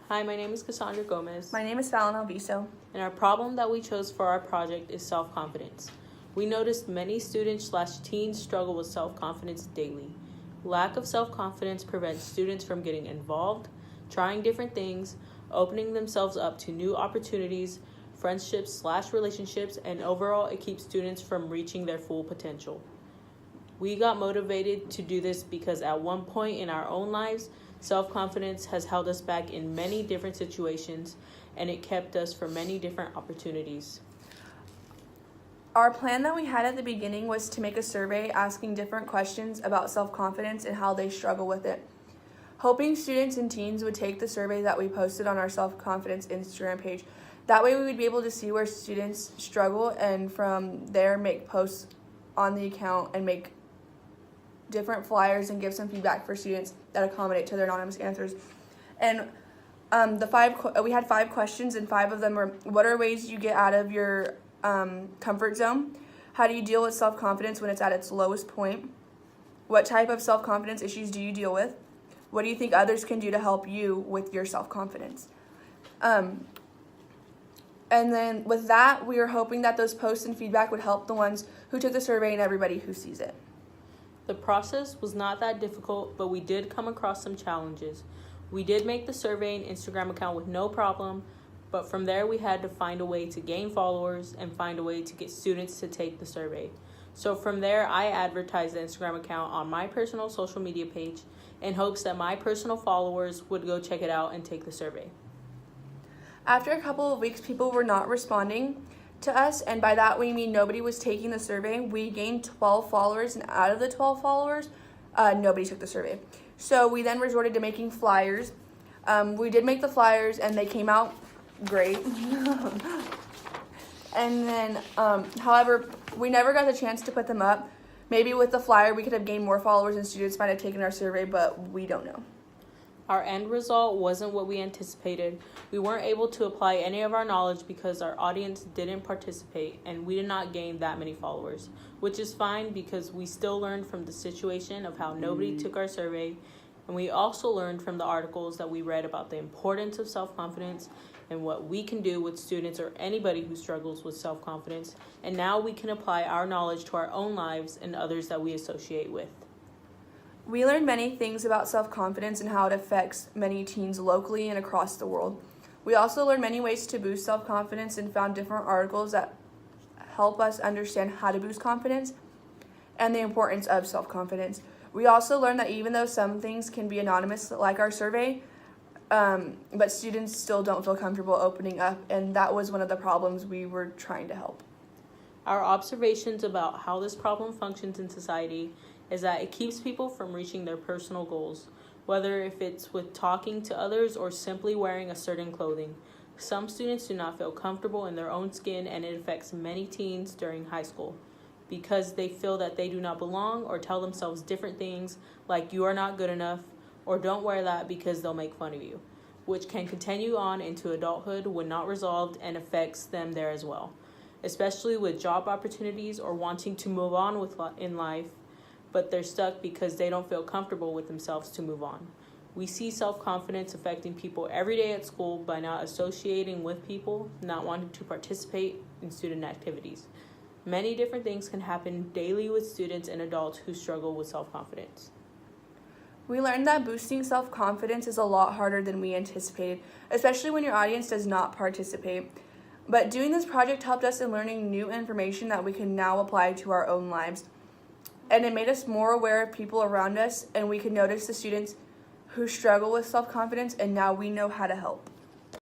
Hi, my name is Cassandra Gomez. My name is Fallon Alviso. And our problem that we chose for our project is self-confidence. We noticed many students/teens struggle with self-confidence daily. Lack of self-confidence prevents students from getting involved, trying different things, opening themselves up to new opportunities, friendships/relationships, and overall it keeps students from reaching their full potential. We got motivated to do this because at one point in our own lives, self-confidence has held us back in many different situations, and it kept us from many different opportunities. Our plan that we had at the beginning was to make a survey asking different questions about self-confidence and how they struggle with it. Hoping students and teens would take the survey that we posted on our self-confidence Instagram page. That way we would be able to see where students struggle and from there make posts on the account and make different flyers and give some feedback for students that accommodate to their anonymous answers. And we had 5 questions, and 5 of them were: what are ways you get out of your comfort zone? How do you deal with self-confidence when it's at its lowest point? What type of self-confidence issues do you deal with? What do you think others can do to help you with your self-confidence? And then with that, we were hoping that those posts and feedback would help the ones who took the survey and everybody who sees it. The process was not that difficult, but we did come across some challenges. We did make the survey and Instagram account with no problem, but from there we had to find a way to gain followers and find a way to get students to take the survey. So from there, I advertised the Instagram account on my personal social media page in hopes that my personal followers would go check it out and take the survey. After a couple of weeks, people were not responding to us, and by that we mean nobody was taking the survey. We gained 12 followers, and out of the 12 followers, nobody took the survey. So we then resorted to making flyers. We did make the flyers, and they came out great. And then, however, we never got the chance to put them up. Maybe with the flyer, we could have gained more followers and students might have taken our survey, but we don't know. Our end result wasn't what we anticipated. We weren't able to apply any of our knowledge because our audience didn't participate and we did not gain that many followers, which is fine because we still learned from the situation of how nobody took our survey, and we also learned from the articles that we read about the importance of self-confidence and what we can do with students or anybody who struggles with self-confidence, and now we can apply our knowledge to our own lives and others that we associate with. We learned many things about self-confidence and how it affects many teens locally and across the world. We also learned many ways to boost self-confidence and found different articles that help us understand how to boost confidence and the importance of self-confidence. We also learned that even though some things can be anonymous, like our survey, but students still don't feel comfortable opening up, and that was one of the problems we were trying to help. Our observations about how this problem functions in society is that it keeps people from reaching their personal goals, whether if it's with talking to others or simply wearing a certain clothing. Some students do not feel comfortable in their own skin, and it affects many teens during high school because they feel that they do not belong or tell themselves different things like you are not good enough or don't wear that because they'll make fun of you, which can continue on into adulthood when not resolved and affects them there as well, especially with job opportunities or wanting to move on in life, but they're stuck because they don't feel comfortable with themselves to move on. We see self-confidence affecting people every day at school by not associating with people, not wanting to participate in student activities. Many different things can happen daily with students and adults who struggle with self-confidence. We learned that boosting self-confidence is a lot harder than we anticipated, especially when your audience does not participate. But doing this project helped us in learning new information that we can now apply to our own lives. And it made us more aware of people around us, and we could notice the students who struggle with self-confidence, and now we know how to help.